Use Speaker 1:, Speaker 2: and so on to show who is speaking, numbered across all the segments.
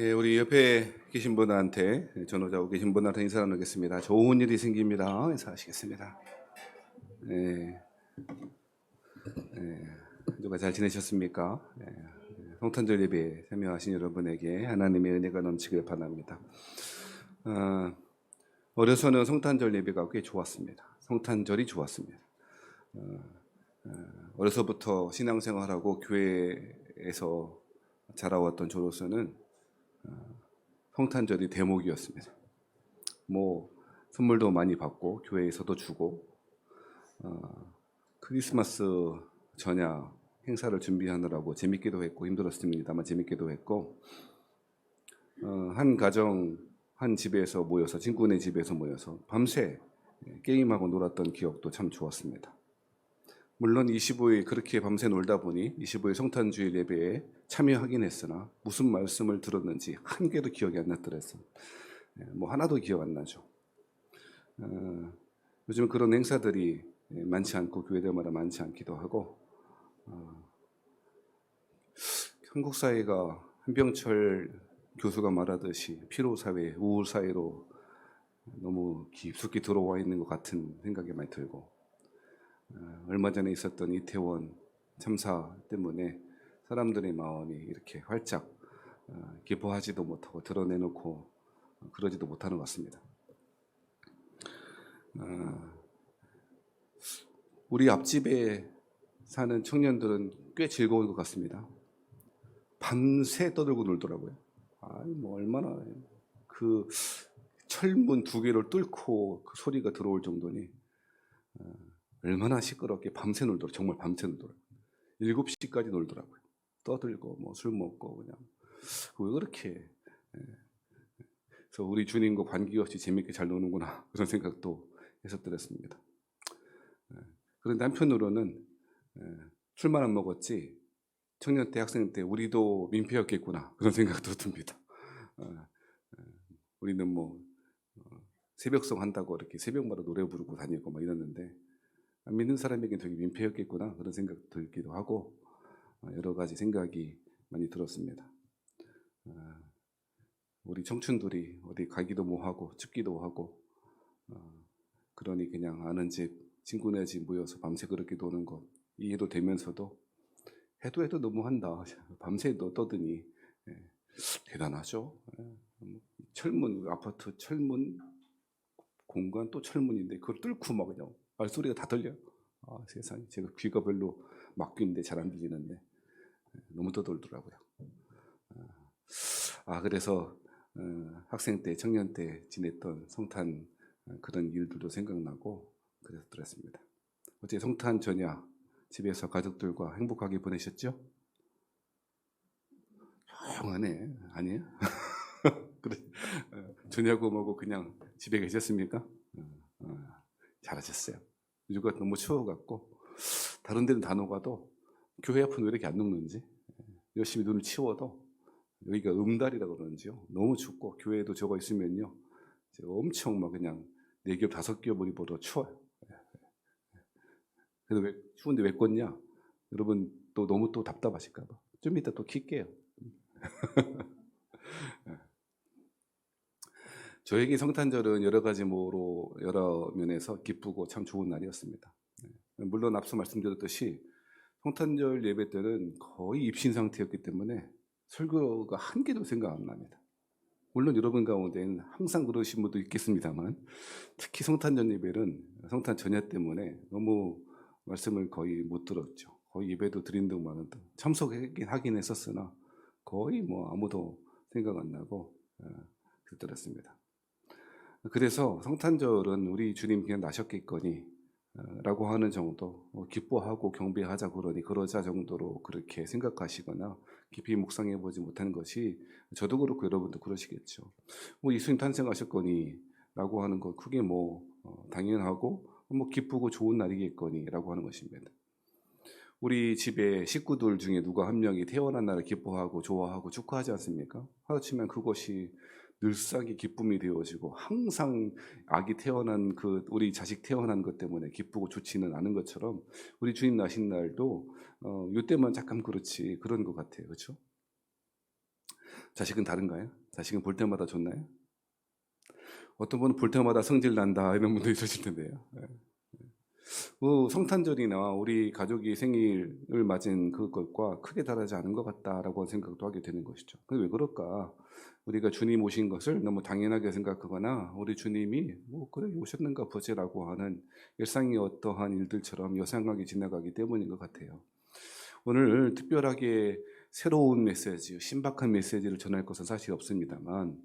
Speaker 1: 예, 우리 옆에 계신 분한테, 전호자고 계신 분한테 인사 나누겠습니다. 좋은 일이 생깁니다. 인사하시겠습니다. 예, 누가 잘 지내셨습니까? 성탄절 예배에 참여하신 여러분에게 하나님의 은혜가 넘치길 바랍니다. 어려서는 성탄절 예배가 꽤 좋았습니다. 성탄절이 좋았습니다. 어려서부터 신앙생활하고 교회에서 자라왔던 저로서는 성탄절이 대목이었습니다. 뭐 선물도 많이 받고 교회에서도 주고 크리스마스 전야 행사를 준비하느라고 재밌기도 했고 힘들었습니다만 재밌기도 했고 한 가정 한 집에서 모여서 친구네 집에서 모여서 밤새 게임하고 놀았던 기억도 참 좋았습니다. 물론 25일 그렇게 밤새 놀다 보니 25일 성탄주일 예배에 참여하긴 했으나 무슨 말씀을 들었는지 한 개도 기억이 안 났더랬어요. 뭐 하나도 기억 안 나죠. 요즘 그런 행사들이 많지 않고 교회들마다 많지 않기도 하고 한국 사회가 한병철 교수가 말하듯이 피로사회, 우울사회로 너무 깊숙이 들어와 있는 것 같은 생각이 많이 들고 얼마 전에 있었던 이태원 참사 때문에 사람들의 마음이 이렇게 활짝 기뻐하지도 못하고 드러내놓고 그러지도 못하는 것 같습니다. 우리 앞집에 사는 청년들은 꽤 즐거운 것 같습니다. 밤새 떠들고 놀더라고요. 뭐 얼마나 그 철문 2개를 뚫고 그 소리가 들어올 정도니 얼마나 시끄럽게 밤새 놀더라고요. 정말 밤새 놀더라고요. 7시까지 놀더라고요. 떠들고 뭐 술 먹고 그냥 왜 그렇게 그래서 우리 주님과 관계없이 재밌게 잘 노는구나 그런 생각도 했었더랬습니다. 그런데 한편으로는 술만 안 먹었지 청년 때 학생 때 우리도 민폐였겠구나 그런 생각도 듭니다. 우리는 뭐 새벽송 한다고 이렇게 새벽마다 노래 부르고 다니고 막 이랬는데 믿는 사람에게 되게 민폐였겠구나 그런 생각 들기도 하고 여러 가지 생각이 많이 들었습니다. 우리 청춘들이 어디 가기도 뭐하고 춥기도 하고 그러니 그냥 아는 집 친구네 집 모여서 밤새 그렇게 노는 것 이해도 되면서도 해도 너무한다 밤새도 떠드니 대단하죠. 철문 아파트 철문 공간 또 철문인데 그걸 뚫고 막 그냥 말소리가 다 들려. 세상에 제가 귀가 별로 막귀인데 잘 안 들리는데 너무 떠들더라고요. 그래서 학생 때 청년 때 지냈던 성탄 그런 일들도 생각나고 그래서 들었습니다. 어제 성탄 전야 집에서 가족들과 행복하게 보내셨죠? 조용하네. 아니에요? 그래. 저녁고 뭐고 그냥 집에 계셨습니까? 잘하셨어요. 요즘 너무 추워갖고 다른 데는 다 녹아도 교회 앞은 왜 이렇게 안 녹는지 열심히 눈을 치워도 여기가 음달이라 그러는지요. 너무 춥고 교회에도 저거 있으면요 엄청 막 그냥 4겹 5겹을 입어도 추워요. 그래서 왜 추운데 왜 껐냐? 여러분 또 너무 또 답답하실까봐 좀 이따 또 킬게요. 저에게 성탄절은 여러 가지 뭐로 여러 면에서 기쁘고 참 좋은 날이었습니다. 물론 앞서 말씀드렸듯이 성탄절 예배 때는 거의 입신 상태였기 때문에 설교가 한 개도 생각 안 납니다. 물론 여러분 가운데는 항상 그러신 분도 있겠습니다만 특히 성탄절 예배는 성탄 전야 때문에 너무 말씀을 거의 못 들었죠. 거의 예배도 드린 듯 마는 듯 참석하긴 했었으나 거의 뭐 아무도 생각 안 나고 그랬습니다. 그래서 성탄절은 우리 주님 그냥 나셨겠거니 라고 하는 정도 기뻐하고 경배하자 그러니 그러자 정도로 그렇게 생각하시거나 깊이 묵상해 보지 못하는 것이 저도 그렇고 여러분도 그러시겠죠. 뭐 예수님 탄생하셨거니 라고 하는 것 크게 뭐 당연하고 뭐 기쁘고 좋은 날이겠거니 라고 하는 것입니다. 우리 집에 식구들 중에 누가 한 명이 태어난 날을 기뻐하고 좋아하고 축하하지 않습니까? 하루치면 그것이 늘상의 기쁨이 되어지고 항상 아기 태어난 그 우리 자식 태어난 것 때문에 기쁘고 좋지는 않은 것처럼 우리 주님 나신 날도 이때만 잠깐 그렇지 그런 것 같아요. 그렇죠? 자식은 다른가요? 자식은 볼 때마다 좋나요? 어떤 분은 볼 때마다 성질 난다 이런 분도 있으실 텐데요. 예. 성탄절이나 우리 가족이 생일을 맞은 그것과 크게 다르지 않은 것 같다라고 생각도 하게 되는 것이죠. 근데 왜 그럴까? 우리가 주님 오신 것을 너무 당연하게 생각하거나 우리 주님이 뭐 그래 오셨는가 보지라고 하는 일상의 어떠한 일들처럼 여상하게 지나가기 때문인 것 같아요. 오늘 특별하게 새로운 메시지, 신박한 메시지를 전할 것은 사실 없습니다만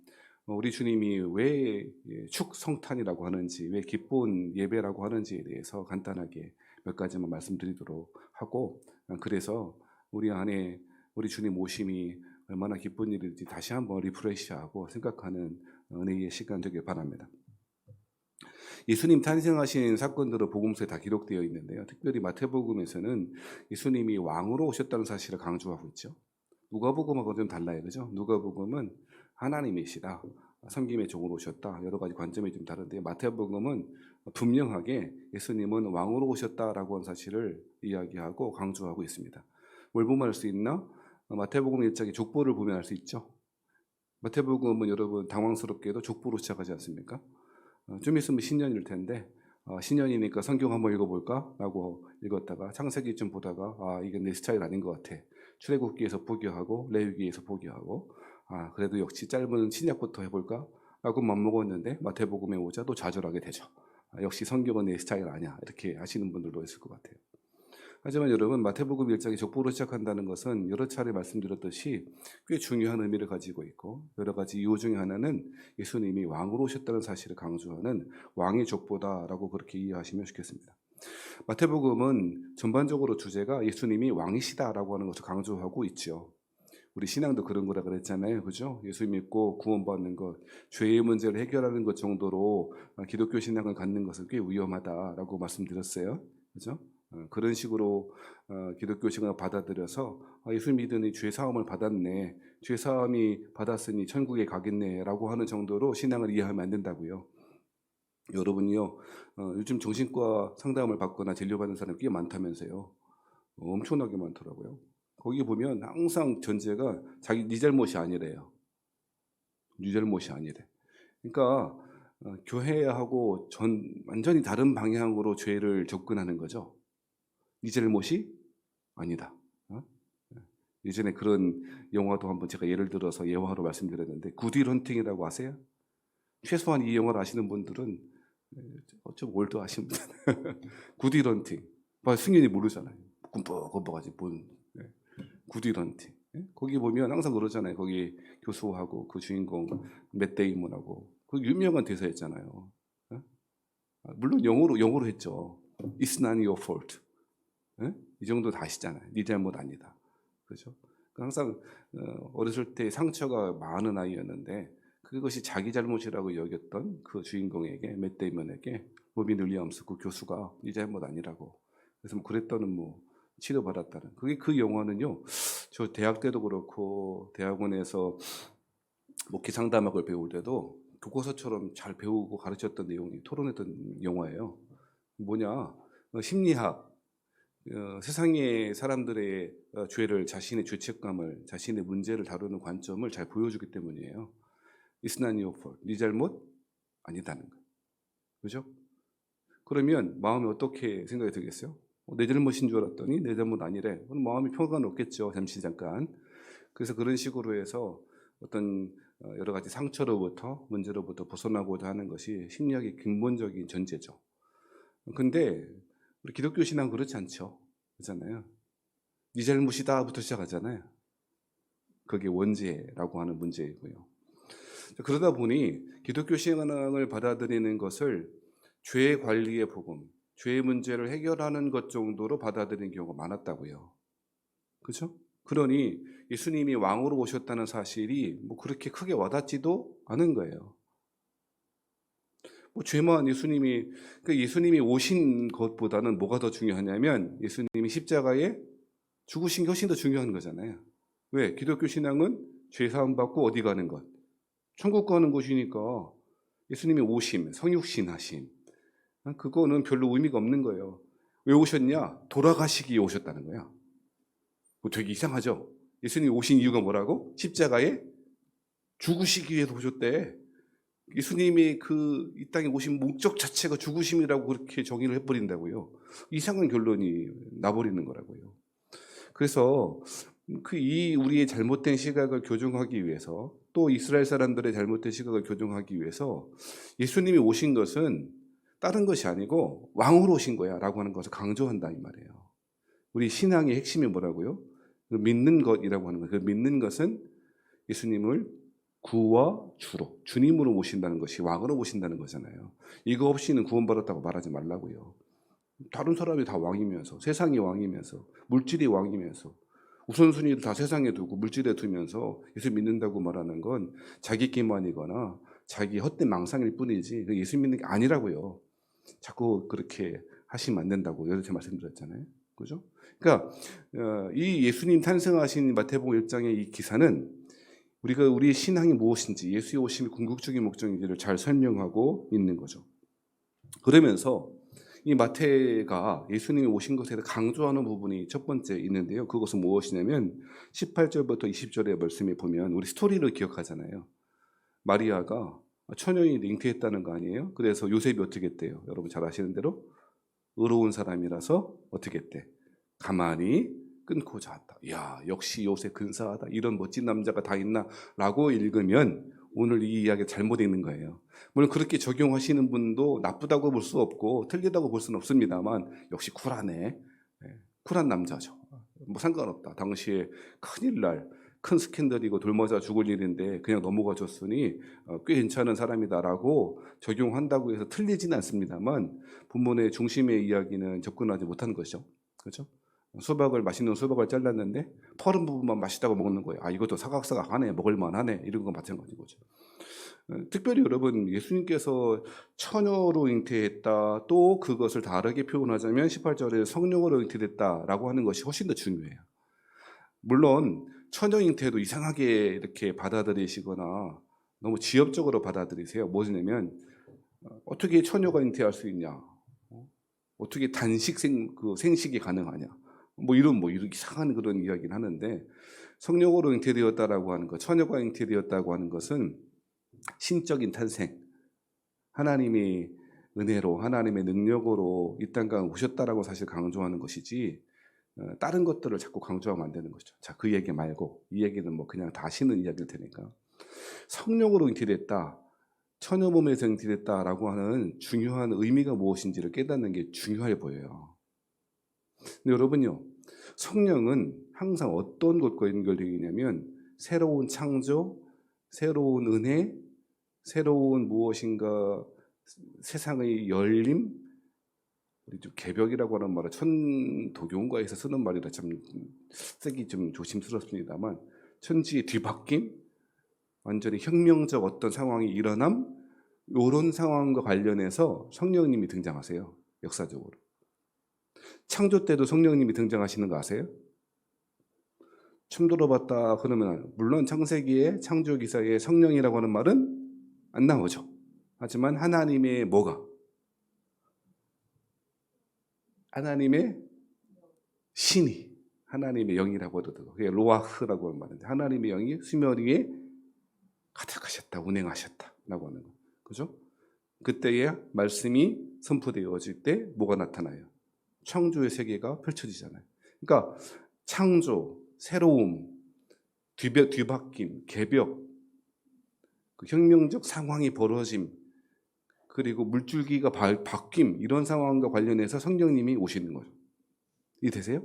Speaker 1: 우리 주님이 왜 축성탄이라고 하는지, 왜 기쁜 예배라고 하는지에 대해서 간단하게 몇 가지만 말씀드리도록 하고, 그래서 우리 안에 우리 주님 오심이 얼마나 기쁜 일인지 다시 한번 리프레시하고 생각하는 은혜의 시간 되길 바랍니다. 예수님 탄생하신 사건들은 복음서에 다 기록되어 있는데요. 특별히 마태복음에서는 예수님이 왕으로 오셨다는 사실을 강조하고 있죠. 누가복음하고 좀 달라요, 그죠? 누가복음은 하나님이시다, 섬김의 종으로 오셨다, 여러 가지 관점이 좀 다른데 마태복음은 분명하게 예수님은 왕으로 오셨다라고 하는 사실을 이야기하고 강조하고 있습니다. 뭘 보면 알 수 있나? 마태복음 1장의 족보를 보면 알 수 있죠. 마태복음은 여러분 당황스럽게도 족보로 시작하지 않습니까? 좀 있으면 신년일 텐데 신년이니까 성경 한번 읽어볼까? 라고 읽었다가 창세기 좀 보다가 이게 내 스타일 아닌 것 같아. 출애굽기에서 포기하고 레위기에서 포기하고 그래도 역시 짧은 신약부터 해볼까? 라고 맘먹었는데 마태복음에 오자 또 좌절하게 되죠. 역시 성경은 내 스타일 아니야. 이렇게 하시는 분들도 있을 것 같아요. 하지만 여러분 마태복음 1장이 족보로 시작한다는 것은 여러 차례 말씀드렸듯이 꽤 중요한 의미를 가지고 있고 여러 가지 이유 중에 하나는 예수님이 왕으로 오셨다는 사실을 강조하는 왕의 족보다라고 그렇게 이해하시면 좋겠습니다. 마태복음은 전반적으로 주제가 예수님이 왕이시다라고 하는 것을 강조하고 있죠. 우리 신앙도 그런 거라 그랬잖아요. 그죠? 예수 믿고 구원받는 것, 죄의 문제를 해결하는 것 정도로 기독교 신앙을 갖는 것은 꽤 위험하다라고 말씀드렸어요. 그죠? 그런 식으로 기독교 신앙을 받아들여서 예수 믿으니 죄 사함을 받았네, 죄 사함이 받았으니 천국에 가겠네라고 하는 정도로 신앙을 이해하면 안 된다고요. 여러분이요, 요즘 정신과 상담을 받거나 진료받는 사람이 꽤 많다면서요. 엄청나게 많더라고요. 거기 보면 항상 전제가 네 잘못이 아니래요. 네 잘못이 아니래. 그러니까 교회하고 완전히 다른 방향으로 죄를 접근하는 거죠. 네 잘못이 아니다. 예전에 그런 영화도 한번 제가 예를 들어서 예화로 말씀드렸는데 굿윌 헌팅이라고 아세요? 최소한 이 영화를 아시는 분들은 좀 올드 하신 분들 굿윌 헌팅. 승윤이 모르잖아요. 꿈뻑꿈뻑하지 뭔 굿윌 헌팅. 거기 보면 항상 그러잖아요. 거기 교수하고 그 주인공 맷 데이먼하고 그 유명한 대사였잖아요. 물론 영어로 했죠. It's not your fault. 이 정도 다 아시잖아요. 네 잘못 아니다. 그렇죠? 항상 어렸을 때 상처가 많은 아이였는데 그것이 자기 잘못이라고 여겼던 그 주인공에게 맷 데이먼에게 로빈 윌리엄스 그 교수가 네 잘못 아니라고 그래서 그랬더니 치료받았다는 그게 그 영화는요. 저 대학 때도 그렇고 대학원에서 목회 상담학을 배울 때도 교과서처럼 잘 배우고 가르쳤던 내용이 토론했던 영화예요. 뭐냐? 심리학. 세상의 사람들의 죄를, 자신의 죄책감을, 자신의 문제를 다루는 관점을 잘 보여주기 때문이에요. It's not your fault. 네 잘못 아니다는 거. 그죠? 그러면 마음이 어떻게 생각이 들겠어요? 내 잘못인 줄 알았더니 내 잘못 아니래. 그럼 마음이 평화가 높겠죠. 잠깐. 그래서 그런 식으로 해서 어떤 여러 가지 상처로부터 문제로부터 벗어나고자 하는 것이 심리학의 근본적인 전제죠. 근데 우리 기독교 신앙 그렇지 않죠. 그렇잖아요. 네 잘못이다부터 시작하잖아요. 그게 원죄라고 하는 문제이고요. 그러다 보니 기독교 신앙을 받아들이는 것을 죄 관리의 복음, 죄의 문제를 해결하는 것 정도로 받아들이는 경우가 많았다고요. 그렇죠? 그러니 예수님이 왕으로 오셨다는 사실이 그렇게 크게 와닿지도 않은 거예요. 죄만 예수님이 오신 것보다는 뭐가 더 중요하냐면 예수님이 십자가에 죽으신 게 훨씬 더 중요한 거잖아요. 왜? 기독교 신앙은 죄 사함 받고 어디 가는 것? 천국 가는 곳이니까 예수님이 오심, 성육신 하심. 그거는 별로 의미가 없는 거예요. 왜 오셨냐? 돌아가시기에 오셨다는 거야. 되게 이상하죠? 예수님이 오신 이유가 뭐라고? 십자가에 죽으시기 위해서 오셨대. 예수님이 그 이 땅에 오신 목적 자체가 죽으심이라고 그렇게 정의를 해버린다고요. 이상한 결론이 나버리는 거라고요. 그래서 우리의 잘못된 시각을 교정하기 위해서, 또 이스라엘 사람들의 잘못된 시각을 교정하기 위해서 예수님이 오신 것은 다른 것이 아니고 왕으로 오신 거야 라고 하는 것을 강조한다 이 말이에요. 우리 신앙의 핵심이 뭐라고요? 그 믿는 것이라고 하는 거예요. 그 믿는 것은 예수님을 구와 주로, 주님으로 모신다는 것이 왕으로 모신다는 거잖아요. 이거 없이는 구원받았다고 말하지 말라고요. 다른 사람이 다 왕이면서, 세상이 왕이면서, 물질이 왕이면서, 우선순위를 다 세상에 두고 물질에 두면서 예수 믿는다고 말하는 건 자기 기만이거나 자기 헛된 망상일 뿐이지 예수 믿는 게 아니라고요. 자꾸 그렇게 하시면 안 된다고 여러 차 말씀드렸잖아요. 그죠? 그러니까 이 예수님 탄생하신 마태복음 1장의 이 기사는 우리 신앙이 무엇인지, 예수의 오심이 궁극적인 목적인지를 잘 설명하고 있는 거죠. 그러면서 이 마태가 예수님이 오신 것에 대해 강조하는 부분이 첫 번째 있는데요. 그것은 무엇이냐면 18절부터 20절의 말씀에 보면 우리 스토리를 기억하잖아요. 마리아가 처녀인 잉태했다는 거 아니에요? 그래서 요셉이 어떻게 했대요? 여러분 잘 아시는 대로 의로운 사람이라서 어떻게 했대? 가만히 끊고 자았다. 야, 역시 요셉 근사하다. 이런 멋진 남자가 다 있나? 라고 읽으면 오늘 이 이야기 잘못 읽는 거예요. 물론 그렇게 적용하시는 분도 나쁘다고 볼 수 없고 틀리다고 볼 수는 없습니다만 역시 쿨하네. 쿨한 남자죠. 뭐 상관없다. 당시에 큰일 큰 스캔들이고 돌맞아 죽을 일인데 그냥 넘어가 줬으니 꽤 괜찮은 사람이다라고 적용한다고 해서 틀리지는 않습니다만 본문의 중심의 이야기는 접근하지 못한 것이죠. 그렇죠? 맛있는 수박을 잘랐는데 퍼른 부분만 맛있다고 먹는 거예요. 아, 이것도 사각사각하네, 먹을만하네, 이런 건 마찬가지인 거죠. 특별히 여러분, 예수님께서 처녀로 잉태했다, 또 그것을 다르게 표현하자면 18절에 성령으로 잉태됐다라고 하는 것이 훨씬 더 중요해요. 물론 처녀 잉태도 이상하게 이렇게 받아들이시거나 너무 지엽적으로 받아들이세요. 뭐냐면 어떻게 처녀가 잉태할 수 있냐? 어떻게 단식 생식이 가능하냐? 이런 이상한 그런 이야기를 하는데, 성령으로 잉태되었다라고 하는 것, 처녀가 잉태되었다고 하는 것은 신적인 탄생, 하나님이 은혜로, 하나님의 능력으로 이 땅 가운데 오셨다라고 사실 강조하는 것이지, 다른 것들을 자꾸 강조하면 안 되는 것이죠. 자, 그 얘기 말고 이 얘기는 그냥 다시는 이야기일 테니까. 성령으로 잉태됐다, 처녀 몸에서 잉태됐다라고 하는 중요한 의미가 무엇인지를 깨닫는 게 중요해 보여요. 근데 여러분요, 성령은 항상 어떤 것과 연결되어 있냐면 새로운 창조, 새로운 은혜, 새로운 무엇인가 세상의 열림, 우리 좀 개벽이라고 하는 말은 천도교원가에서 쓰는 말이라 참 쓰기 좀 조심스럽습니다만 천지의 뒤바뀜, 완전히 혁명적 어떤 상황이 일어남, 이런 상황과 관련해서 성령님이 등장하세요. 역사적으로. 창조 때도 성령님이 등장하시는 거 아세요? 처음 들어봤다 그러면 물론 창세기에 창조 기사에 성령이라고 하는 말은 안 나오죠. 하지만 하나님의 뭐가? 하나님의 신이, 하나님의 영이라고 하더라고요. 그게 로아흐라고 하는 말인데 하나님의 영이 수면 위에 가득하셨다, 운행하셨다라고 하는 거. 그죠? 그때에 말씀이 선포되어질 때 뭐가 나타나요? 창조의 세계가 펼쳐지잖아요. 그러니까 창조, 새로움, 뒤바뀜, 개벽, 그 혁명적 상황이 벌어짐, 그리고 물줄기가 바뀜, 이런 상황과 관련해서 성령님이 오시는 거죠. 이해되세요?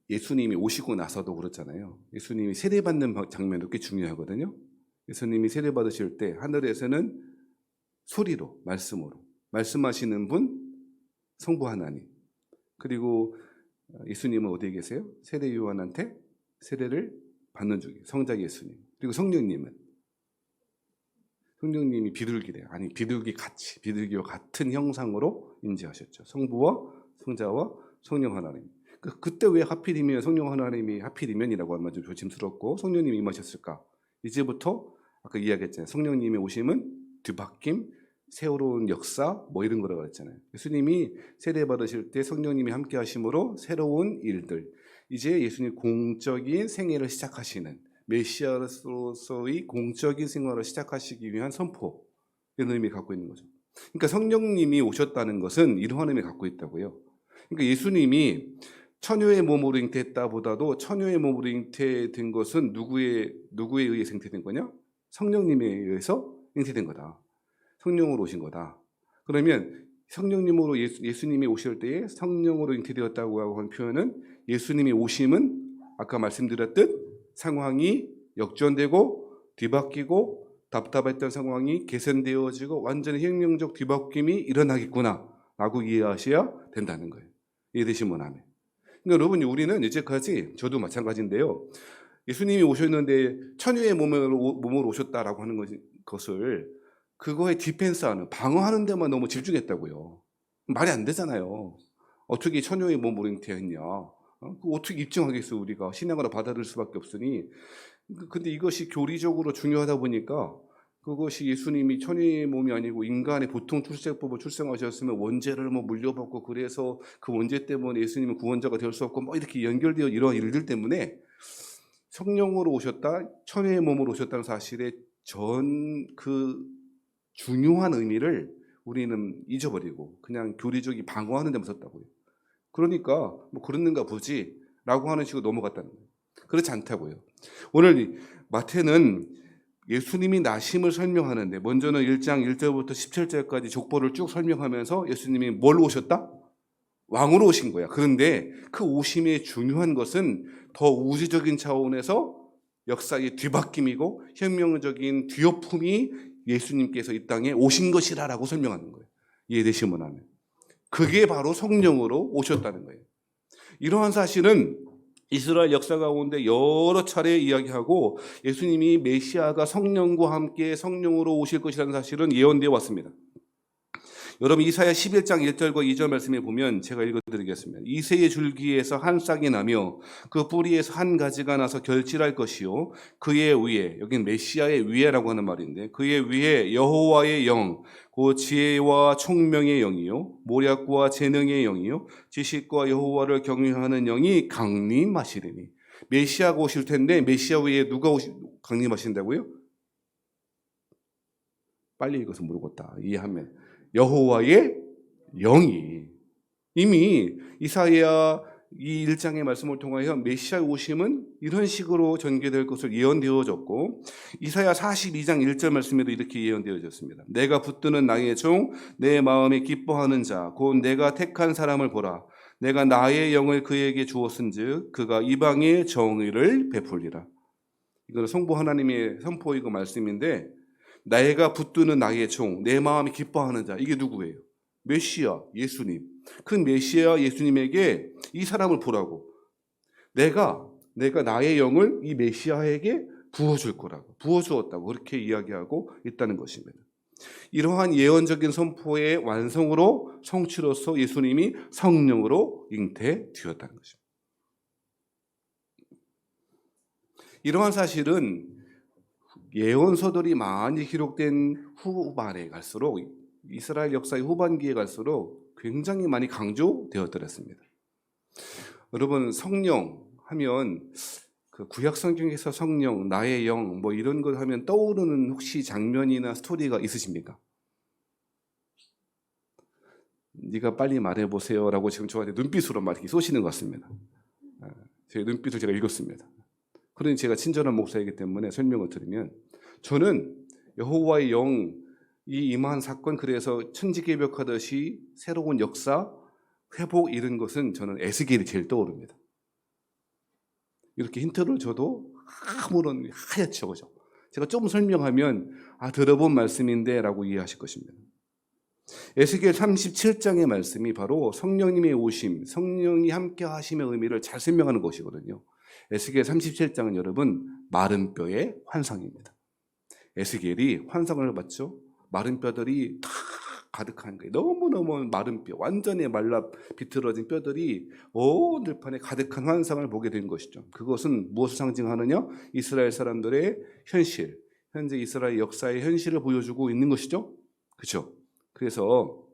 Speaker 1: 예수님이 오시고 나서도 그렇잖아요. 예수님이 세례받는 장면도 꽤 중요하거든요. 예수님이 세례받으실 때 하늘에서는 소리로, 말씀으로 말씀하시는 분, 성부 하나님. 그리고 예수님은 어디에 계세요? 세례 요한한테 세례를 받는 중이에요. 성자 예수님. 그리고 성령님이 비둘기래요. 아니, 비둘기와 같은 형상으로 인지하셨죠. 성부와 성자와 성령 하나님. 그때 왜 하필이면 성령 하나님이 하필이면이라고 하면 좀 조심스럽고 성령님이 임하셨을까? 이제부터 아까 이야기했잖아요. 성령님의 오심은 뒤바뀜, 새로운 역사 이런 거라고 했잖아요. 예수님이 세례 받으실 때 성령님이 함께 하심으로 새로운 일들, 이제 예수님 공적인 생애를 시작하시는 메시아로서의 공적인 생활을 시작하시기 위한 선포, 이런 의미를 갖고 있는 거죠. 그러니까 성령님이 오셨다는 것은 이러한 의미를 갖고 있다고요. 그러니까 예수님이 처녀의 몸으로 잉태했다 보다도 처녀의 몸으로 잉태된 것은 누구에 의해서 잉태된 거냐? 성령님에 의해서 잉태된 거다. 성령으로 오신 거다. 그러면 성령님으로 예수님이 오실 때에 성령으로 잉태되었다고 하는 표현은 예수님이 오심은 아까 말씀드렸듯 상황이 역전되고 뒤바뀌고 답답했던 상황이 개선되어지고 완전히 혁명적 뒤바뀜이 일어나겠구나 라고 이해하셔야 된다는 거예요. 이해되시면 아멘. 그러니까 여러분, 우리는 이제까지, 저도 마찬가지인데요, 예수님이 오셨는데 천유의 몸으로 오셨다라고 하는 것을 그거에 디펜스하는, 방어하는 데만 너무 집중했다고요. 말이 안 되잖아요. 어떻게 천유의 몸으로 잉태했냐, 어떻게 입증하겠어. 우리가 신앙으로 받아들일 수밖에 없으니. 근데 이것이 교리적으로 중요하다 보니까 그것이 예수님이 천의 몸이 아니고 인간의 보통 출생법을 출생하셨으면 원죄를 물려받고 그래서 그 원죄 때문에 예수님은 구원자가 될 수 없고 이렇게 연결되어 이러한 일들 때문에 성령으로 오셨다, 천의 몸으로 오셨다는 사실의 전 그 중요한 의미를 우리는 잊어버리고 그냥 교리적이 방어하는 데만 썼다고요. 그러니까 그렇는가 보지 라고 하는 식으로 넘어갔다는 거예요. 그렇지 않다고요. 오늘 마태는 예수님이 나심을 설명하는데 먼저는 1장 1절부터 17절까지 족보를 쭉 설명하면서 예수님이 뭘 오셨다? 왕으로 오신 거야. 그런데 그 오심의 중요한 것은 더 우주적인 차원에서 역사의 뒤바뀜이고 혁명적인 뒤엎음이 예수님께서 이 땅에 오신 것이라고 설명하는 거예요. 이해되시면 하면. 그게 바로 성령으로 오셨다는 거예요. 이러한 사실은 이스라엘 역사 가운데 여러 차례 이야기하고 예수님이 메시아가 성령과 함께 성령으로 오실 것이라는 사실은 예언되어 왔습니다. 여러분, 이사야 11장 1절과 2절 말씀에 보면 제가 읽어드리겠습니다. 이새의 줄기에서 한 싹이 나며 그 뿌리에서 한 가지가 나서 결실할 것이요 그의 위에, 여기는 메시아의 위에라고 하는 말인데 그의 위에 여호와의 영, 그 지혜와 총명의 영이요 모략과 재능의 영이요 지식과 여호와를 경외하는 영이 강림하시리니. 메시아가 오실 텐데 메시아 위에 누가 강림하신다고요? 빨리 읽어서 모르겠다. 이해하면 여호와의 영이. 이미 이사야 이 1장의 말씀을 통하여 메시아의 오심은 이런 식으로 전개될 것을 예언되어졌고 이사야 42장 1절 말씀에도 이렇게 예언되어졌습니다. 내가 붙드는 나의 종 내 마음에 기뻐하는 자 곧 내가 택한 사람을 보라. 내가 나의 영을 그에게 주었은즉 그가 이방의 정의를 베풀리라. 이거는 성부 하나님의 선포이고 말씀인데 내가 붙드는 나의 종, 내 마음이 기뻐하는 자, 이게 누구예요? 메시아, 예수님. 그 메시아 예수님에게 이 사람을 보라고. 내가 나의 영을 이 메시아에게 부어줄 거라고, 부어주었다고 그렇게 이야기하고 있다는 것입니다. 이러한 예언적인 선포의 완성으로 성취로서 예수님이 성령으로 잉태되었다는 것입니다. 이러한 사실은 예언서들이 많이 기록된 후반에 갈수록 이스라엘 역사의 후반기에 갈수록 굉장히 많이 강조되어들었습니다. 여러분, 성령 하면 그 구약 성경에서 성령, 나의 영 이런 걸 하면 떠오르는 혹시 장면이나 스토리가 있으십니까? 네가 빨리 말해보세요라고 지금 저한테 눈빛으로 막 이렇게 쏘시는 것 같습니다. 제 눈빛을 제가 읽었습니다. 그러니 제가 친절한 목사이기 때문에 설명을 드리면 저는 여호와의 영이 임한 사건, 그래서 천지개벽하듯이 새로운 역사, 회복 이런 것은 저는 에스겔이 제일 떠오릅니다. 이렇게 힌트를 줘도 아무런 하얗죠, 그죠? 제가 좀 설명하면 들어본 말씀인데 라고 이해하실 것입니다. 에스겔 37장의 말씀이 바로 성령님의 오심, 성령이 함께 하심의 의미를 잘 설명하는 것이거든요. 에스겔 37장은 여러분 마른 뼈의 환상입니다. 에스겔이 환상을 봤죠. 마른 뼈들이 다 가득한 거예요. 너무너무 마른 뼈, 완전히 말라 비틀어진 뼈들이 온 들판에 가득한 환상을 보게 된 것이죠. 그것은 무엇을 상징하느냐? 이스라엘 사람들의 현실, 현재 이스라엘 역사의 현실을 보여주고 있는 것이죠. 그렇죠? 그래서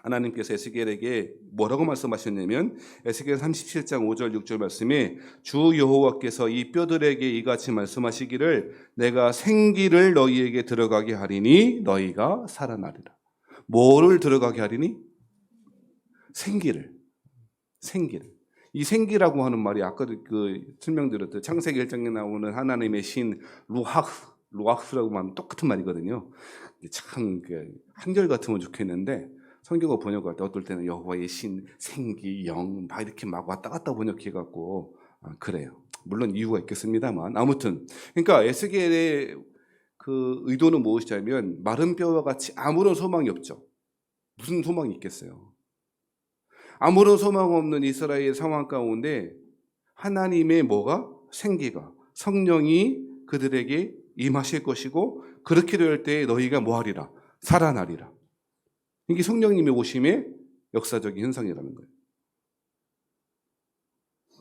Speaker 1: 하나님께서 에스겔에게 뭐라고 말씀하셨냐면 에스겔 37장 5절 6절 말씀에 주 여호와께서 이 뼈들에게 이같이 말씀하시기를 내가 생기를 너희에게 들어가게 하리니 너희가 살아나리라. 뭐를 들어가게 하리니? 생기를. 이 생기라고 하는 말이 아까 설명드렸던 창세기 1장에 나오는 하나님의 신 루아흐라고 하면 똑같은 말이거든요. 참 한결 같으면 좋겠는데 성경어 번역할 때 어떨 때는 여호와의 신, 생기, 영 막 이렇게 막 왔다 갔다 번역해갖고 그래요. 물론 이유가 있겠습니다만 아무튼 그러니까 에스겔의 그 의도는 무엇이냐면 마른 뼈와 같이 아무런 소망이 없죠. 무슨 소망이 있겠어요? 아무런 소망 없는 이스라엘 상황 가운데 하나님의 뭐가? 생기가 성령이 그들에게 임하실 것이고 그렇게 될 때 너희가 뭐하리라? 살아나리라. 이게 성령님의 오심의 역사적인 현상이라는 거예요.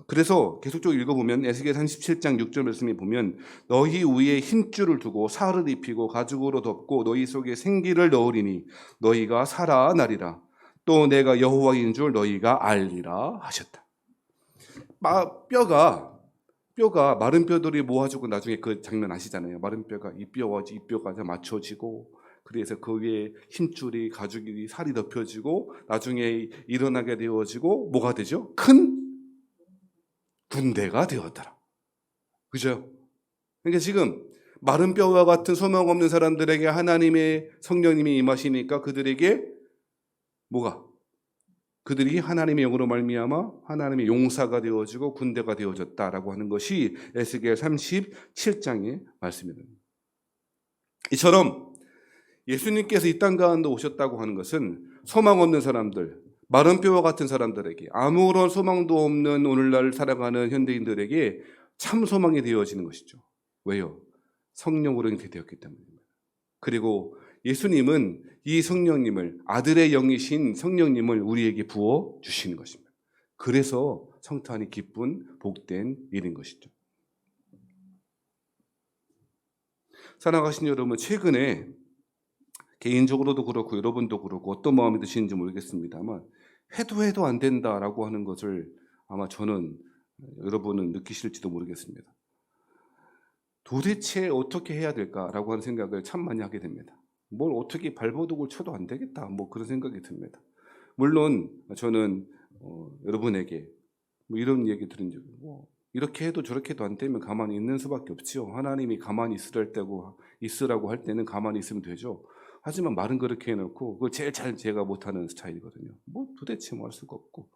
Speaker 1: 그래서 계속적으로 읽어보면 에스겔 37장 6절 말씀에 보면 너희 위에 흰줄을 두고 사흘을 입히고 가죽으로 덮고 너희 속에 생기를 넣으리니 너희가 살아나리라. 또 내가 여호와인 줄 너희가 알리라 하셨다. 뼈가 마른 뼈들이 모아지고 나중에 그 장면 아시잖아요. 마른 뼈가 이 뼈와 이 뼈가 맞춰지고 그래서 그 위에 힘줄이 가죽이 살이 덮여지고 나중에 일어나게 되어지고 뭐가 되죠? 큰 군대가 되었더라. 그죠? 그러니까 지금 마른 뼈와 같은 소망 없는 사람들에게 하나님의 성령님이 임하시니까 그들에게 뭐가? 그들이 하나님의 영으로 말미암아 하나님의 용사가 되어지고 군대가 되어졌다라고 하는 것이 에스겔 37장의 말씀입니다. 이처럼 예수님께서 이 땅 가운데 오셨다고 하는 것은 소망 없는 사람들, 마른 뼈와 같은 사람들에게 아무런 소망도 없는 오늘날 살아가는 현대인들에게 참 소망이 되어지는 것이죠. 왜요? 성령으로 되었기 때문입니다. 그리고 예수님은 이 성령님을 아들의 영이신 성령님을 우리에게 부어 주시는 것입니다. 그래서 성탄이 기쁜 복된 일인 것이죠. 사랑하신 여러분, 최근에 개인적으로도 그렇고 여러분도 그렇고 어떤 마음이 드시는지 모르겠습니다만 해도 안 된다라고 하는 것을 아마 저는 여러분은 느끼실지도 모르겠습니다. 도대체 어떻게 해야 될까라고 하는 생각을 참 많이 하게 됩니다. 뭘 어떻게 발버둥을 쳐도 안 되겠다 뭐 그런 생각이 듭니다. 물론 저는 여러분에게 뭐 이런 얘기 들은 적이 이렇게 해도 저렇게 해도 안 되면 가만히 있는 수밖에 없지요. 하나님이 가만히 있으라고 할 때는 가만히 있으면 되죠. 하지만 말은 그렇게 해놓고 그걸 제일 잘 제가 못하는 스타일이거든요. 뭐 도대체 뭐 할 수가 없고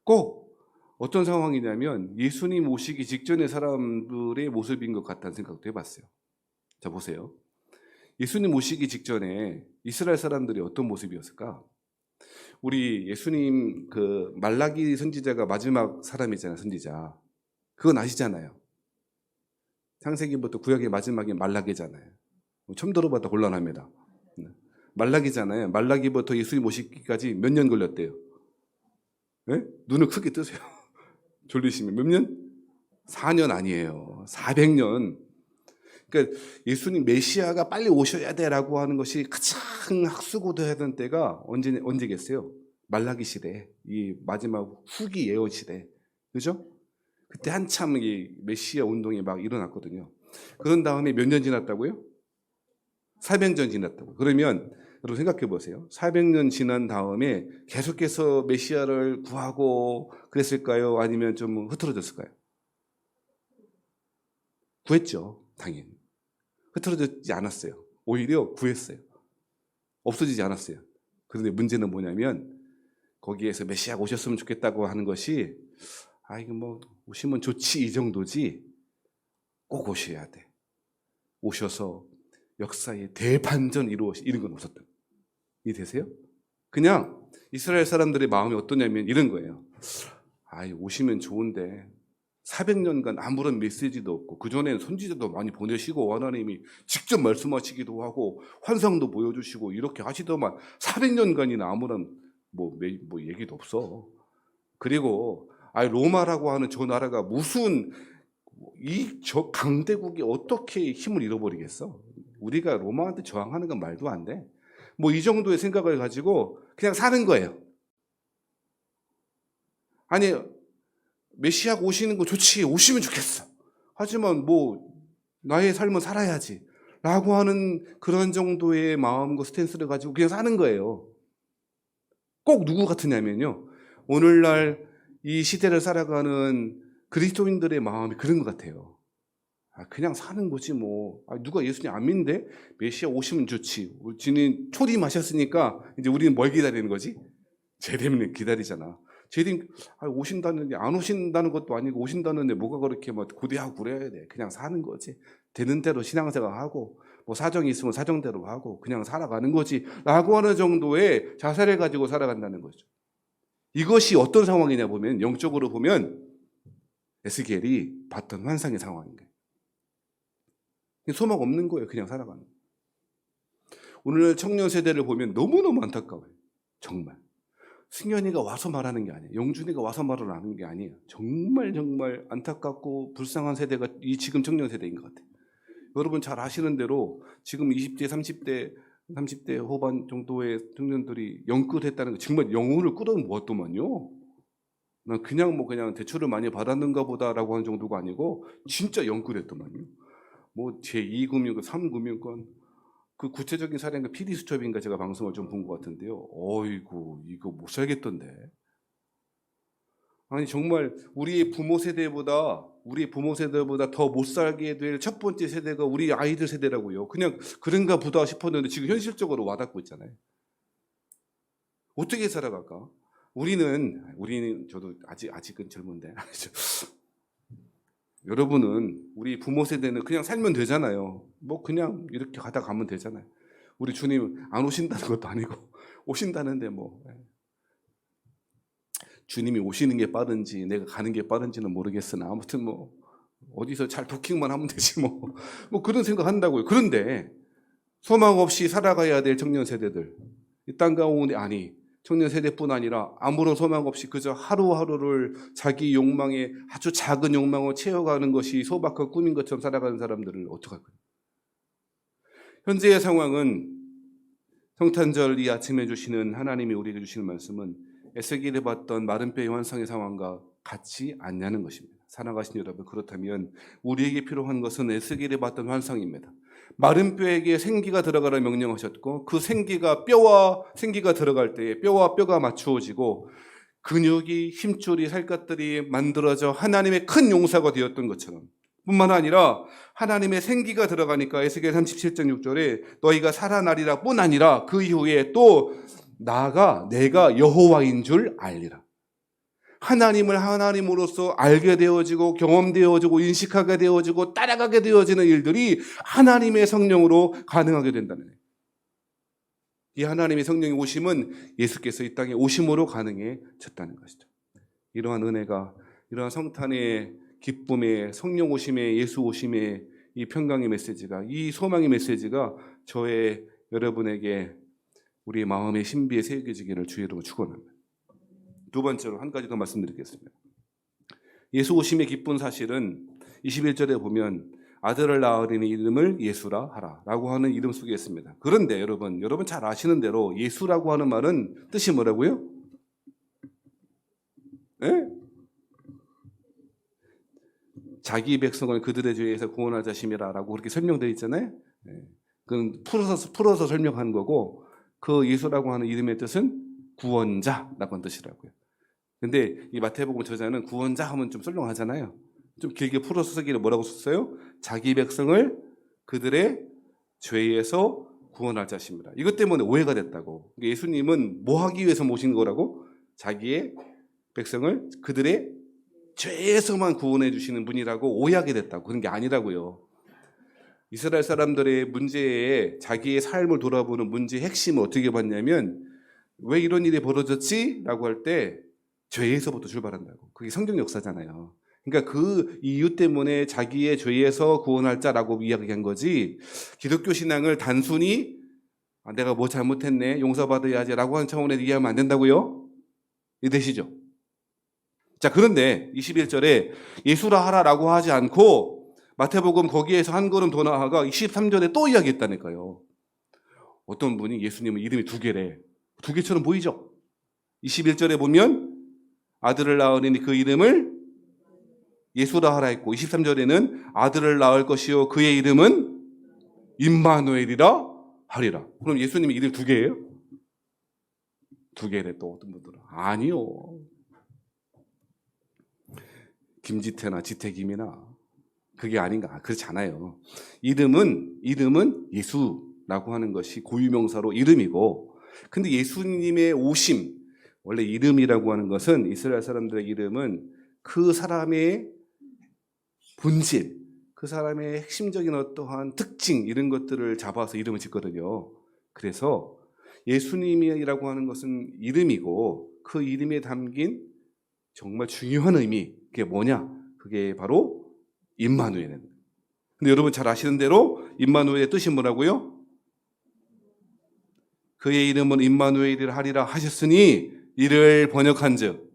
Speaker 1: 꼭 어떤 상황이냐면 예수님 오시기 직전의 사람들의 모습인 것 같다는 생각도 해봤어요. 자 보세요. 예수님 오시기 직전에 이스라엘 사람들이 어떤 모습이었을까? 우리 예수님 그 말라기 선지자가 마지막 사람이잖아요. 선지자. 그건 아시잖아요. 창세기부터 구약의 마지막이 말라기잖아요. 처음 들어봐도 곤란합니다. 말라기잖아요. 말라기부터 예수님 오시기까지 몇 년 걸렸대요? 네? 눈을 크게 뜨세요. 졸리시면 몇 년? 4년 아니에요. 400년. 그러니까 예수님 메시아가 빨리 오셔야 돼라고 하는 것이 가장 학수고대하던 때가 언제겠어요? 말라기 시대, 이 마지막 후기 예언 시대, 그죠? 그때 한참 이 메시아 운동이 막 일어났거든요. 그런 다음에 몇 년 지났다고요? 400년 지났다고. 그러면 여러분 생각해 보세요. 400년 지난 다음에 계속해서 메시아를 구하고 그랬을까요? 아니면 좀 흐트러졌을까요? 구했죠, 당연히. 흐트러지지 않았어요. 오히려 구했어요. 없어지지 않았어요. 그런데 문제는 뭐냐면 거기에서 메시아가 오셨으면 좋겠다고 하는 것이 이거 뭐 오시면 좋지 이 정도지 꼭 오셔야 돼. 오셔서 역사의 대반전 이런 건 없었다. 이해되세요? 그냥 이스라엘 사람들의 마음이 어떠냐면 이런 거예요. 오시면 좋은데 400년간 아무런 메시지도 없고 그전에는 선지자도 많이 보내시고 하나님이 직접 말씀하시기도 하고 환상도 보여주시고 이렇게 하시더만 400년간이나 아무런 뭐 얘기도 없어. 그리고 로마라고 하는 저 나라가 무슨 저 강대국이 어떻게 힘을 잃어버리겠어? 우리가 로마한테 저항하는 건 말도 안 돼. 뭐 이 정도의 생각을 가지고 그냥 사는 거예요. 아니, 메시아가 오시는 거 좋지, 오시면 좋겠어. 하지만 뭐 나의 삶은 살아야지 라고 하는 그런 정도의 마음과 스탠스를 가지고 그냥 사는 거예요. 꼭 누구 같으냐면요, 오늘날 이 시대를 살아가는 그리스도인들의 마음이 그런 것 같아요. 그냥 사는 거지 뭐. 누가 예수님 안 믿는데 메시아 오시면 좋지. 우리는 초림하셨으니까 이제 우리는 뭘 기다리는 거지? 재림을 기다리잖아. 재림 오신다는데 안 오신다는 것도 아니고 오신다는데 뭐가 그렇게 막 고대하고 그래야 돼. 그냥 사는 거지. 되는 대로 신앙생활하고 뭐 사정이 있으면 사정대로 하고 그냥 살아가는 거지 라고 하는 정도의 자세를 가지고 살아간다는 거죠. 이것이 어떤 상황이냐 보면, 영적으로 보면 에스겔이 봤던 환상의 상황인 거예요. 소망 없는 거예요. 그냥 살아가는 거예요. 오늘 청년 세대를 보면 너무너무 안타까워요. 정말. 승현이가 와서 말하는 게 아니에요. 영준이가 와서 말을 하는 게 아니에요. 정말 안타깝고 불쌍한 세대가 이 지금 청년 세대인 것 같아요. 여러분 잘 아시는 대로 지금 20대, 30대 후반 정도의 청년들이 영끌했다는 거, 정말 영혼을 끌어모았더만요. 난 그냥 대출을 많이 받았는가 보다라고 하는 정도가 아니고 진짜 영끌했더만요. 뭐 제2금융권, 3금융권, 그 구체적인 사례인가 PD수첩인가 제가 방송을 좀 본 것 같은데요. 어이구, 이거 못 살겠던데. 아니 정말 우리 부모 세대보다 더 못 살게 될 첫 번째 세대가 우리 아이들 세대라고요. 그냥 그런가 보다 싶었는데 지금 현실적으로 와닿고 있잖아요. 어떻게 살아갈까? 우리는 저도 아직은 젊은데 여러분은, 우리 부모 세대는 그냥 살면 되잖아요. 뭐 그냥 이렇게 가다 가면 되잖아요. 우리 주님 안 오신다는 것도 아니고 오신다는데 뭐 주님이 오시는 게 빠른지 내가 가는 게 빠른지는 모르겠으나 아무튼 뭐 어디서 잘 도킹만 하면 되지 뭐 그런 생각 한다고요. 그런데 소망 없이 살아가야 될 청년 세대들, 이 땅 가운데, 청년 세대뿐 아니라 아무런 소망 없이 그저 하루하루를 자기 욕망에, 아주 작은 욕망을 채워가는 것이 소박한 꿈인 것처럼 살아가는 사람들을 어떡할까요? 현재의 상황은, 성탄절 이 아침에 주시는 하나님이 우리에게 주시는 말씀은 에스겔이 봤던 마른 뼈의 환상의 상황과 같지 않냐는 것입니다. 살아가신 여러분, 그렇다면 우리에게 필요한 것은 에스겔이 봤던 환상입니다. 마른 뼈에게 생기가 들어가라 명령하셨고, 그 생기가 뼈와 생기가 들어갈 때에 뼈와 뼈가 맞추어지고 근육이, 힘줄이, 살갗들이 만들어져 하나님의 큰 용사가 되었던 것처럼, 뿐만 아니라 하나님의 생기가 들어가니까 에스겔 37장 6절에 너희가 살아나리라 뿐 아니라 그 이후에 또 나가 내가 여호와인 줄 알리라. 하나님을 하나님으로서 알게 되어지고 경험되어지고 인식하게 되어지고 따라가게 되어지는 일들이 하나님의 성령으로 가능하게 된다는 거예요. 이 하나님의 성령의 오심은 예수께서 이 땅에 오심으로 가능해졌다는 것이죠. 이러한 은혜가, 이러한 성탄의 기쁨의, 성령 오심의, 예수 오심의 이 평강의 메시지가, 이 소망의 메시지가 저의 여러분에게 우리 마음의 신비에 새겨지기를 주의 이름으로 축원합니다. 두 번째로 한 가지 더 말씀드리겠습니다. 예수 오심의 기쁜 사실은 21절에 보면 아들을 낳으리니 이름을 예수라 하라 라고 하는 이름 속에 있습니다. 그런데 여러분 잘 아시는 대로 예수라고 하는 말은 뜻이 뭐라고요? 네? 자기 백성을 그들의 죄에서 구원할 자심이라 라고 그렇게 설명되어 있잖아요. 네. 그건 풀어서 설명하는 거고, 그 예수라고 하는 이름의 뜻은 구원자라고 하는 뜻이라고요. 근데 이 마태복음 저자는 구원자 하면 좀 썰렁하잖아요. 좀 길게 풀어서 쓰기를 뭐라고 썼어요? 자기 백성을 그들의 죄에서 구원할 자십니다. 이것 때문에 오해가 됐다고. 예수님은 뭐 하기 위해서 모신 거라고? 자기의 백성을 그들의 죄에서만 구원해 주시는 분이라고 오해하게 됐다고. 그런 게 아니라고요. 이스라엘 사람들의 문제에, 자기의 삶을 돌아보는 문제의 핵심을 어떻게 봤냐면, 왜 이런 일이 벌어졌지? 라고 할 때 죄에서부터 출발한다고. 그게 성경 역사잖아요. 그러니까 그 이유 때문에 자기의 죄에서 구원할 자라고 이야기한 거지, 기독교 신앙을 단순히 내가 뭐 잘못했네, 용서받아야지 라고 하는 차원에서 이해하면 안 된다고요? 이해되시죠? 자, 그런데 21절에 예수라 하라라고 하지 않고 마태복음 거기에서 한 걸음 더 나아가 23절에 또 이야기했다니까요. 어떤 분이 예수님은 이름이 두 개래. 두 개처럼 보이죠? 21절에 보면 아들을 낳으리니 그 이름을 예수라 하라 했고 23절에는 아들을 낳을 것이요 그의 이름은 임마누엘이라 하리라. 그럼 예수님이 이름 두 개예요? 두 개래. 또 어떤 분들은 아니요. 김지태나 지태김이나 그게 아닌가. 그렇지 않아요. 이름은 예수라고 하는 것이 고유명사로 이름이고, 근데 예수님의 오심, 원래 이름이라고 하는 것은 이스라엘 사람들의 이름은 그 사람의 본질, 그 사람의 핵심적인 어떠한 특징 이런 것들을 잡아서 이름을 짓거든요. 그래서 예수님이라고 하는 것은 이름이고 그 이름에 담긴 정말 중요한 의미, 그게 뭐냐? 그게 바로 임마누엘. 근데 여러분 잘 아시는 대로 임마누엘의 뜻이 뭐라고요? 그의 이름은 임마누엘이라 하리라 하셨으니 이를 번역한즉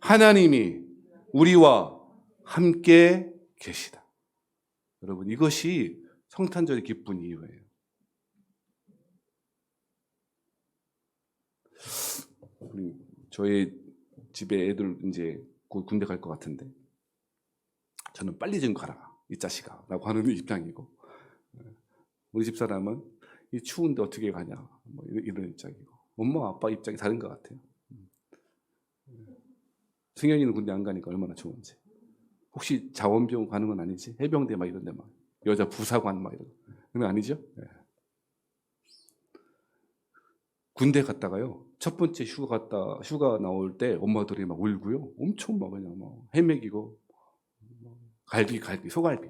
Speaker 1: 하나님이 우리와 함께 계시다. 여러분 이것이 성탄절의 기쁜 이유예요. 저희 집에 애들 이제 곧 군대 갈 것 같은데 저는 빨리 좀 가라 이 자식아 라고 하는 입장이고, 우리 집사람은 이 추운데 어떻게 가냐 뭐 이런 입장이고, 엄마 아빠 입장이 다른 것 같아요. 승현이는 군대 안 가니까 얼마나 좋은지. 혹시 자원병 가는 건 아니지? 해병대 막 이런 데 막 여자 부사관 막 이런 건 아니죠? 네. 군대 갔다가요 첫 번째 휴가 나올 때 엄마들이 막 울고요, 엄청 막 그냥 막 헤매기고, 갈비 소갈비,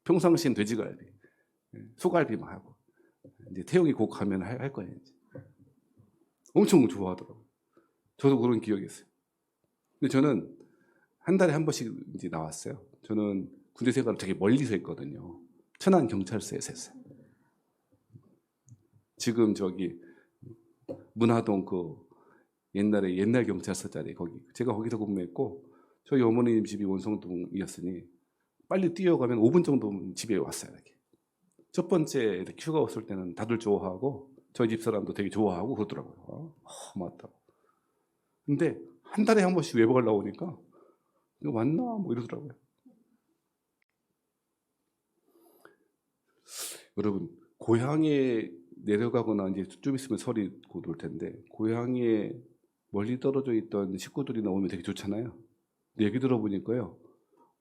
Speaker 1: 평상시엔 돼지갈비 소갈비 막 하고, 이제 태용이 곧 가면 할 거예요. 이제. 엄청 좋아하더라고요. 저도 그런 기억이 있어요. 근데 저는 한 달에 한 번씩 이제 나왔어요. 저는 군대 생활을 되게 멀리서 했거든요. 천안 경찰서에서 했어요. 지금 저기 문화동 그 옛날 경찰서 자리 거기 제가 거기서 근무했고, 저희 어머님 집이 원성동이었으니 빨리 뛰어가면 5분 정도 집에 왔어요. 이렇게. 첫 번째 휴가 왔을 때는 다들 좋아하고 저희 집 사람도 되게 좋아하고 그러더라고요. 맞다. 근데 한 달에 한 번씩 외박을 나오니까 이거 왔나 뭐 이러더라고요. 여러분 고향에 내려가거나 이제 좀 있으면 설이 곧 올 텐데 고향에 멀리 떨어져 있던 식구들이 나오면 되게 좋잖아요. 근데 얘기 들어보니까요,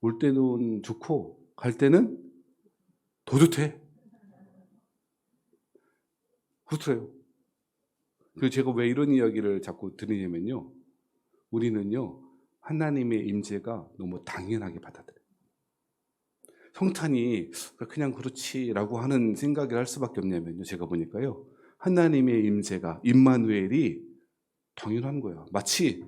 Speaker 1: 올 때는 좋고 갈 때는 더 좋대. 그렇더래요. 그래서 제가 왜 이런 이야기를 자꾸 드리냐면요, 우리는요 하나님의 임재가 너무 당연하게 받아들여요. 성탄이 그냥 그렇지라고 하는 생각을 할 수밖에 없냐면요, 제가 보니까요 하나님의 임재가 임마누엘이 당연한 거야. 마치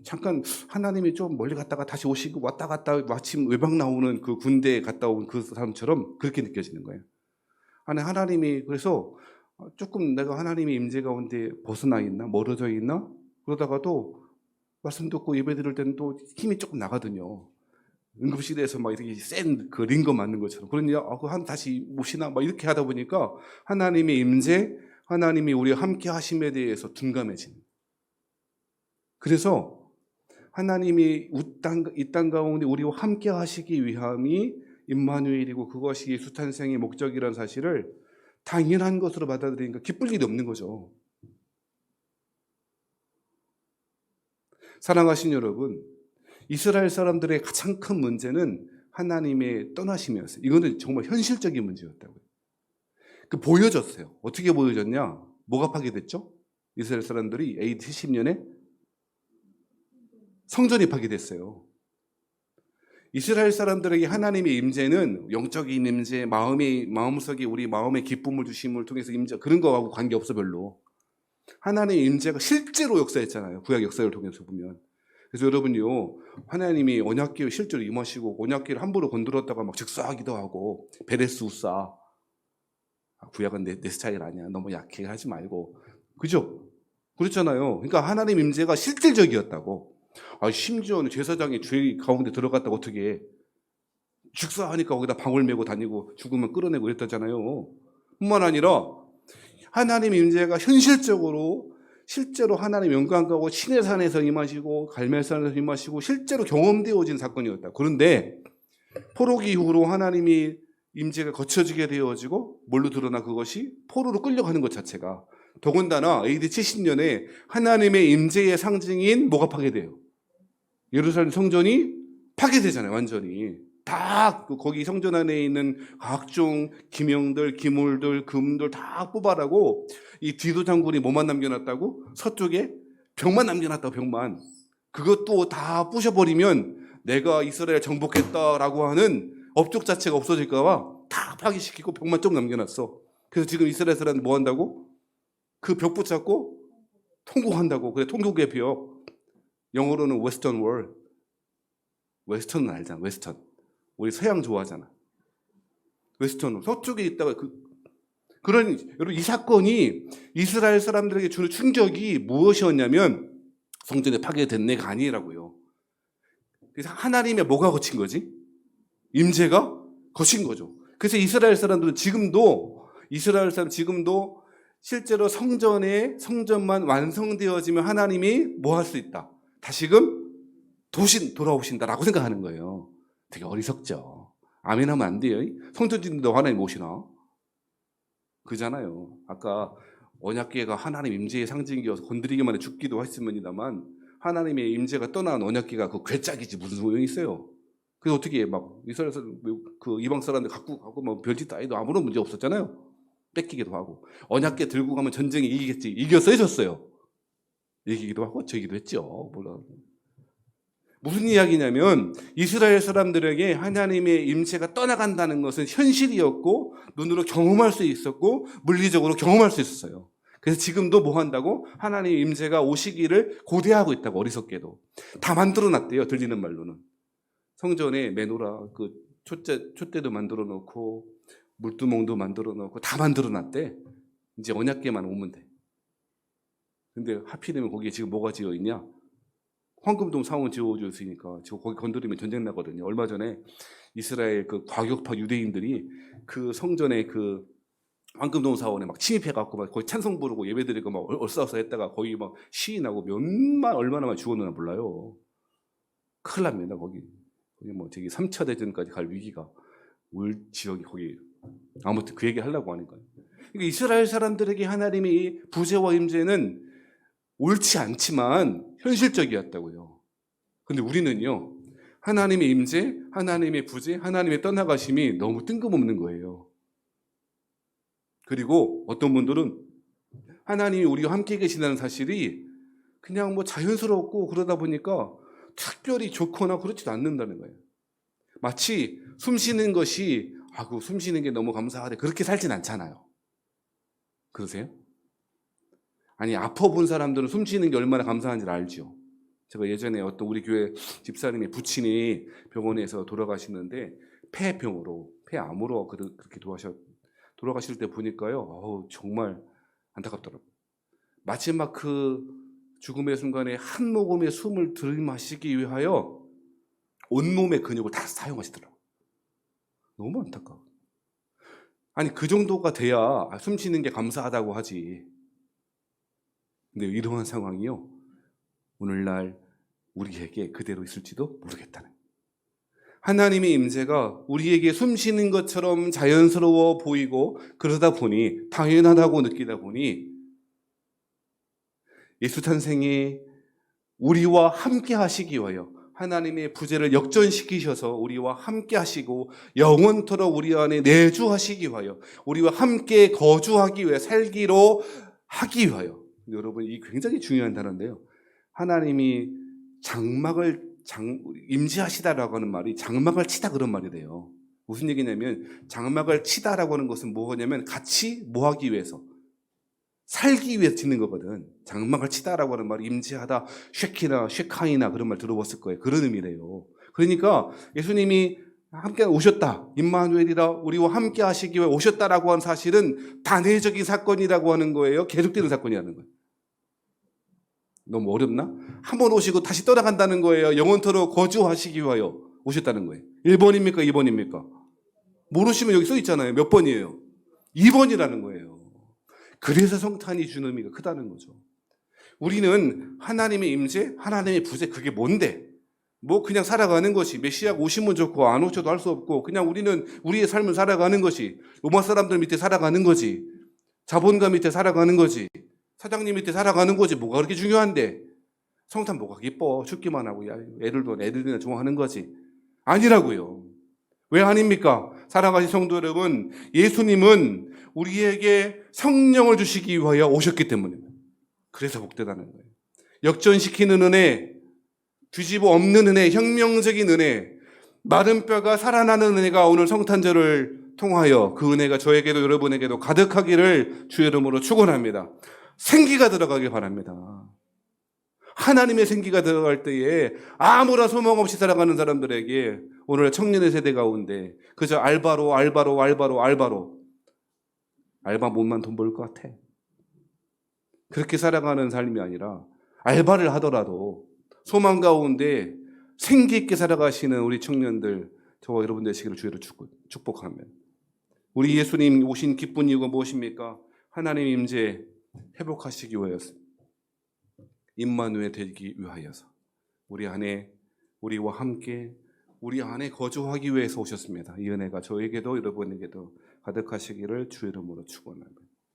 Speaker 1: 잠깐 하나님이 좀 멀리 갔다가 다시 오시고 왔다 갔다 마침 외박 나오는 그 군대에 갔다 온 그 사람처럼 그렇게 느껴지는 거예요. 아니 하나님이 그래서 조금 내가 하나님의 임재 가운데 벗어나 있나 멀어져 있나 그러다가도 말씀 듣고 예배 드릴 때는 또 힘이 조금 나거든요. 응급실에서 막 이렇게 센 그 링거 맞는 것처럼. 그러니 한 다시 모시나 막 이렇게 하다 보니까 하나님의 임재, 하나님이 우리와 함께 하심에 대해서 둔감해지는. 그래서 하나님이 이 땅 가운데 우리와 함께 하시기 위함이 임마누엘이고 그것이 예수 탄생의 목적이라는 사실을 당연한 것으로 받아들이니까 기쁠 일이 없는 거죠. 사랑하신 여러분, 이스라엘 사람들의 가장 큰 문제는 하나님의 떠나심이었어요. 이거는 정말 현실적인 문제였다고요. 보여졌어요. 어떻게 보여졌냐? 뭐가 파괴됐죠? 이스라엘 사람들이 AD 70년에 성전이 파괴됐어요. 이스라엘 사람들에게 하나님의 임재는 영적인 임재, 마음속에 우리 마음의 기쁨을 주심을 통해서 임재, 그런 거하고 관계없어 별로. 하나님의 임재가 실제로 역사했잖아요. 구약 역사를 통해서 보면. 그래서 여러분요, 하나님이 언약궤를 실제로 임하시고 언약궤를 함부로 건드렸다가 막 즉사하기도 하고 베레스 우사. 구약은 내 스타일 아니야. 너무 약해 하지 말고. 그죠? 그렇잖아요. 그러니까 하나님 임재가 실질적이었다고. 심지어는 제사장이 죄 가운데 들어갔다고 어떻게 해. 즉사하니까 거기다 방울 메고 다니고 죽으면 끌어내고 그랬다잖아요. 뿐만 아니라 하나님의 임재가 현실적으로 실제로 하나님의 영광 가고 신의 산에서 임하시고 갈멜산에서 임하시고 실제로 경험되어진 사건이었다. 그런데 포로기 이후로 하나님이 임재가 거쳐지게 되어지고 뭘로 드러나 그것이 포로로 끌려가는 것 자체가 더군다나 AD 70년에 하나님의 임재의 상징인 뭐가 파괴돼요? 예루살렘 성전이 파괴되잖아요. 완전히 다 거기 성전 안에 있는 각종 기명들, 기물들, 금들 다 뽑아라고 이 디도 장군이 뭐만 남겨놨다고? 서쪽에 벽만 남겨놨다고. 벽만. 그것도 다 부셔버리면 내가 이스라엘 정복했다라고 하는 업적 자체가 없어질까 봐 다 파괴시키고 벽만 좀 남겨놨어. 그래서 지금 이스라엘 사람들 뭐 한다고? 그 벽 붙잡고 통곡한다고. 그래, 통곡의 벽. 영어로는 웨스턴 월. 웨스턴은 알잖아. 웨스턴. 우리 서양 좋아하잖아. 웨스턴. 서쪽에 있다가 그런 여러분 이 사건이 이스라엘 사람들에게 주는 충격이 무엇이었냐면 성전에 파괴됐네가 아니라고요. 그래서 하나님의 뭐가 거친 거지? 임재가 거친 거죠. 그래서 이스라엘 사람들은 지금도 실제로 성전만 완성되어지면 하나님이 뭐 할 수 있다. 다시금 돌아오신다라고 생각하는 거예요. 되게 어리석죠. 아멘 하면 안 돼요. 성전 짓는다고 하나님 오시나? 그잖아요. 아까 언약궤가 하나님 임재의 상징이어서 건드리기만 해 죽기도 했습니다만 하나님의 임재가 떠난 언약궤가 그 괴짝이지 무슨 소용이 있어요. 그래서 어떻게 막 이스라엘에서 그 이방 사람들 갖고 가고 뭐 별짓 다 해도 아무런 문제 없었잖아요. 뺏기기도 하고 언약궤 들고 가면 전쟁에 이기겠지. 이겼어요, 졌어요? 이기기도 하고 저기도 했죠. 몰라. 무슨 이야기냐면 이스라엘 사람들에게 하나님의 임재가 떠나간다는 것은 현실이었고 눈으로 경험할 수 있었고 물리적으로 경험할 수 있었어요. 그래서 지금도 뭐 한다고? 하나님의 임재가 오시기를 고대하고 있다고. 어리석게도 다 만들어놨대요. 들리는 말로는 성전에 메노라 그 촛대도 만들어 놓고 물두멍도 만들어 놓고 다 만들어 놨대. 이제 언약궤만 오면 돼. 근데 하필이면 거기에 지금 뭐가 지어 있냐? 황금동 사원 지어줬으니까 지금 거기 건드리면 전쟁 나거든요. 얼마 전에 이스라엘 그 과격파 유대인들이 그 성전에 그 황금동 사원에 막 침입해갖고 막 거의 찬송 부르고 예배드리고 막 얼싸얼싸했다가 거의 막 시인하고 얼마나 많이 죽었나 몰라요. 큰일 납니다. 거기 뭐 저기 3차 대전까지 갈 위기가 올 지역이 거기. 아무튼 그 얘기 하려고 하는 거예요. 그러니까 이스라엘 사람들에게 하나님의 이 부재와 임재는 옳지 않지만 현실적이었다고요. 근데 우리는요, 하나님의 임재, 하나님의 부재, 하나님의 떠나가심이 너무 뜬금없는 거예요. 그리고 어떤 분들은 하나님이 우리와 함께 계시다는 사실이 그냥 뭐 자연스럽고 그러다 보니까 특별히 좋거나 그렇지도 않는다는 거예요. 마치 숨 쉬는 것이 그 숨 쉬는 게 너무 감사하대 그렇게 살진 않잖아요. 그러세요? 아니 아파본 사람들은 숨 쉬는 게 얼마나 감사한지를 알죠. 제가 예전에 어떤 우리 교회 집사님의 부친이 병원에서 돌아가시는데 폐병으로 폐암으로 그렇게 돌아가실 때 보니까요. 정말 안타깝더라고요. 마지막 그 죽음의 순간에 한 모금의 숨을 들이마시기 위하여 온몸의 근육을 다 사용하시더라고요. 너무 안타까워. 아니 그 정도가 돼야 숨 쉬는 게 감사하다고 하지. 근데 이러한 상황이요. 오늘날 우리에게 그대로 있을지도 모르겠다는. 하나님의 임재가 우리에게 숨 쉬는 것처럼 자연스러워 보이고 그러다 보니 당연하다고 느끼다 보니 예수 탄생이 우리와 함께 하시기 위하여 하나님의 부재를 역전시키셔서 우리와 함께 하시고 영원토록 우리 안에 내주하시기 위하여 우리와 함께 거주하기 위해 살기로 하기 위하여. 여러분 이 굉장히 중요한 단어인데요. 하나님이 임재하시다라고 하는 말이 장막을 치다 그런 말이 돼요. 무슨 얘기냐면 장막을 치다라고 하는 것은 뭐냐면 같이 뭐 하기 위해서 살기 위해서 짓는 거거든. 장막을 치다라고 하는 말이 임재하다, 쉐카이나 그런 말 들어봤을 거예요. 그런 의미래요. 그러니까 예수님이 함께 오셨다. 임마누엘이라 우리와 함께 하시기 위해 오셨다라고 하는 사실은 단회적인 사건이라고 하는 거예요. 계속되는 사건이라는 거예요. 너무 어렵나? 한 번 오시고 다시 떠나간다는 거예요. 영원토록 거주하시기 위하여 오셨다는 거예요. 1번입니까? 2번입니까? 모르시면 여기 써 있잖아요. 몇 번이에요? 2번이라는 거예요. 그래서 성탄이 주는 의미가 크다는 거죠. 우리는 하나님의 임재, 하나님의 부재, 그게 뭔데? 뭐 그냥 살아가는 것이, 메시아가 오시면 좋고 안 오셔도 할 수 없고 그냥 우리는 우리의 삶을 살아가는 것이, 로마 사람들 밑에 살아가는 거지, 자본가 밑에 살아가는 거지, 사장님 밑에 살아가는 거지. 뭐가 그렇게 중요한데? 성탄 뭐가 기뻐? 죽기만 하고 애들이나 좋아하는 거지. 아니라고요. 왜 아닙니까? 사랑하신 성도 여러분, 예수님은 우리에게 성령을 주시기 위하여 오셨기 때문입니다. 그래서 복되다는 거예요. 역전시키는 은혜, 뒤집어 엎는 은혜, 혁명적인 은혜, 마른 뼈가 살아나는 은혜가 오늘 성탄절을 통하여 그 은혜가 저에게도 여러분에게도 가득하기를 주의 이름으로 축원합니다. 생기가 들어가길 바랍니다. 하나님의 생기가 들어갈 때에 아무런 소망 없이 살아가는 사람들에게 오늘 청년의 세대 가운데 그저 알바 못만 돈 벌 것 같아. 그렇게 살아가는 삶이 아니라 알바를 하더라도 소망 가운데 생기 있게 살아가시는 우리 청년들, 저와 여러분 되시기를 주의로 축복합니다. 우리 예수님 오신 기쁜 이유가 무엇입니까? 하나님 임재 회복하시기 위하여서, 임마누엘 되기 위하여서 우리 안에, 우리와 함께 우리 안에 거주하기 위해서 오셨습니다. 이 은혜가 저에게도 여러분에게도 가득하시기를 주의 이름으로 축원합니다.